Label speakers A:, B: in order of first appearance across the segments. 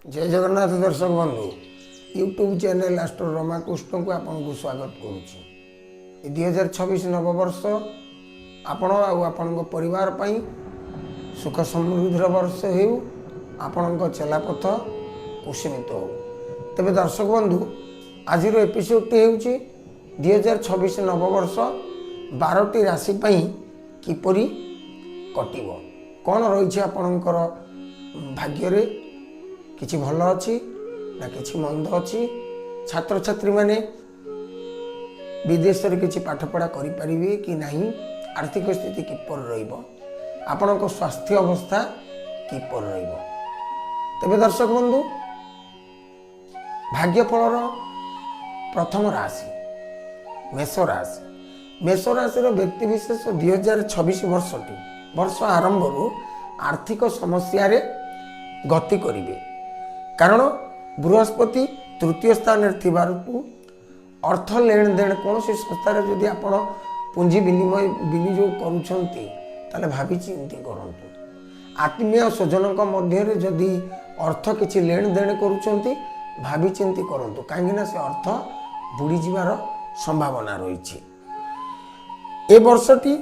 A: जय जगन्नाथ दर्शक बंधु यूट्यूब चैनल आस्ट्रो रमाकृष्ण को आपन को स्वागत करुच्ची 2026 नववर्ष आपण आपण परिवार पई सुख समृद्धिर वर्ष हो आपण चलापथ कुसुमित हो। तेज दर्शक बंधु आज एपिसोडटी हूँ 2026 नववर्ष 12टी राशि किपरि कटिब कौन रही आपणकर भाग्य किछि भल अच्छी ना किछि मंद अच्छी छात्र छात्री माने विदेश रे किछि पाठपढ़ा करि परिबे कि नहीं आर्थिक स्थिति किपर रहिबो आपणक स्वास्थ्य अवस्था किपर रहिबो। तेबे दर्शक बंधु भाग्यफलर प्रथम राशि मेष राशि व्यक्ति विशेष 2026 वर्ष आरंभ आर्थिक समस्या रे गति करिवे कारण बृहस्पति तृतीय स्थान अर्थ लेन देन कौन सी संस्थार जदि आप पुंजी विनिमय विनियोग करुँच भावी चिंती करूँ आत्मीय स्वजन मध्य जदि अर्थ किसी लेन देन करुँच भावी चिंती करूँ कहीं से अर्थ बुड़ी जीवार संभावना रही ए वर्षटी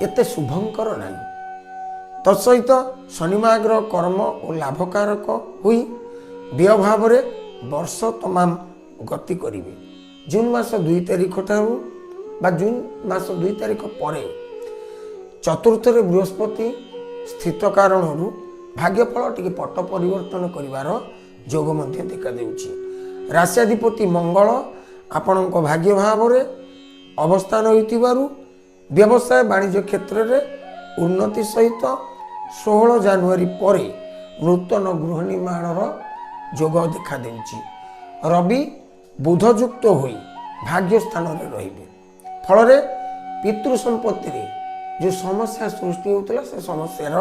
A: एते शुभंकर नहीं तत्सहित शनिमाग्रह कर्म और लाभकारक हुई व्यय भाव वर्ष तमाम गति करिवे। जून मास 2 तारिख ठारू बा जून मास 2 तारिख पर चतुर्थ बृहस्पति स्थित कारण भाग्यफल टी पट परिवर्तन करिवार जोग मध्य देखा देउछि। राष्ट्राधिपति मंगल आपण भाग्य भाव अवस्थान होइतिबारु व्यवसाय वाणिज्य क्षेत्र में उन्नति सहित 16 जनवरी पर नूतन गृह निर्माण जोग देखा देउछि। रवि बुधयुक्त होई भाग्य स्थान रे रहिबे फल पितृ संपत्ति रे जो समस्या सृष्टि होतला से समस्यार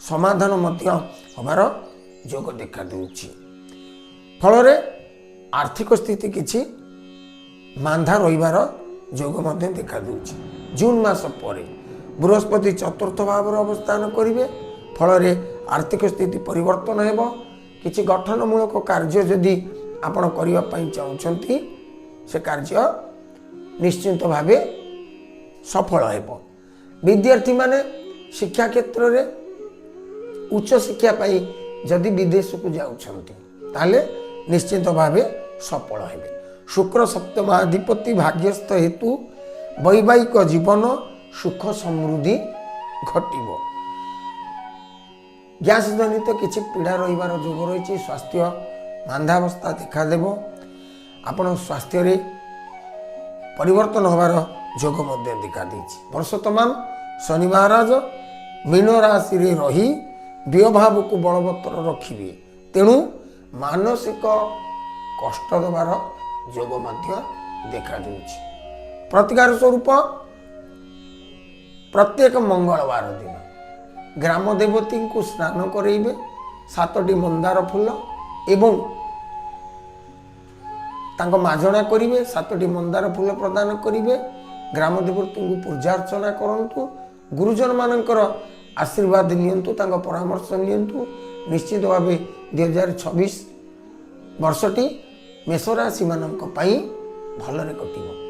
A: समाधान मध्य हबार जोग देखा देउछि। फल आर्थिक स्थिति किछि मांधा रहिबार जोग मध्य देखा देउछि। जून मास पर बृहस्पति चतुर्थ भाव अवस्थान करेंगे फल आर्थिक स्थिति परिवर्तन हेब किसी गठनमूलक कार्य जदि आपण करने चाहते से कार्य निश्चित भाव सफल हेब। विद्यार्थी माने शिक्षा क्षेत्र में उच्च शिक्षा पाई जदि विदेश को जाउछंती निश्चित भाव सफल हेबे। शुक्र सप्तमाधिपति भाग्यस्थ हेतु वैवाहिक जीवन सुख समृद्धि घटिब। गैस जनित किसी पीड़ा रहिबार जोग रही स्वास्थ्य मांधावस्था देखादेव आपण स्वास्थ्य रे परिवर्तन होबार जोग मध्य देखा देछि। वर्ष तमाम शनि महाराज मीन राशि रे रही व्यय भाव को बलवत्तर रखिबे तेणु मानसिक कष्ट देवार जोग मध्य देखा देछि। प्रतिकार स्वरूप प्रत्येक मंगलवार दिन ग्राम देवती को स्नान करेइबे 7टी मंदार फूल एवं तांको माजणा करिवे 7टी मंदार फूल प्रदान करिवे ग्राम देवती को पूजा अर्चना करंतु गुरुजन मानकर आशीर्वाद नियंतु तांको परामर्श नियंतु निश्चित भाव 2026 वर्षटी मेष राशि मानक पई भलरे कटिबो।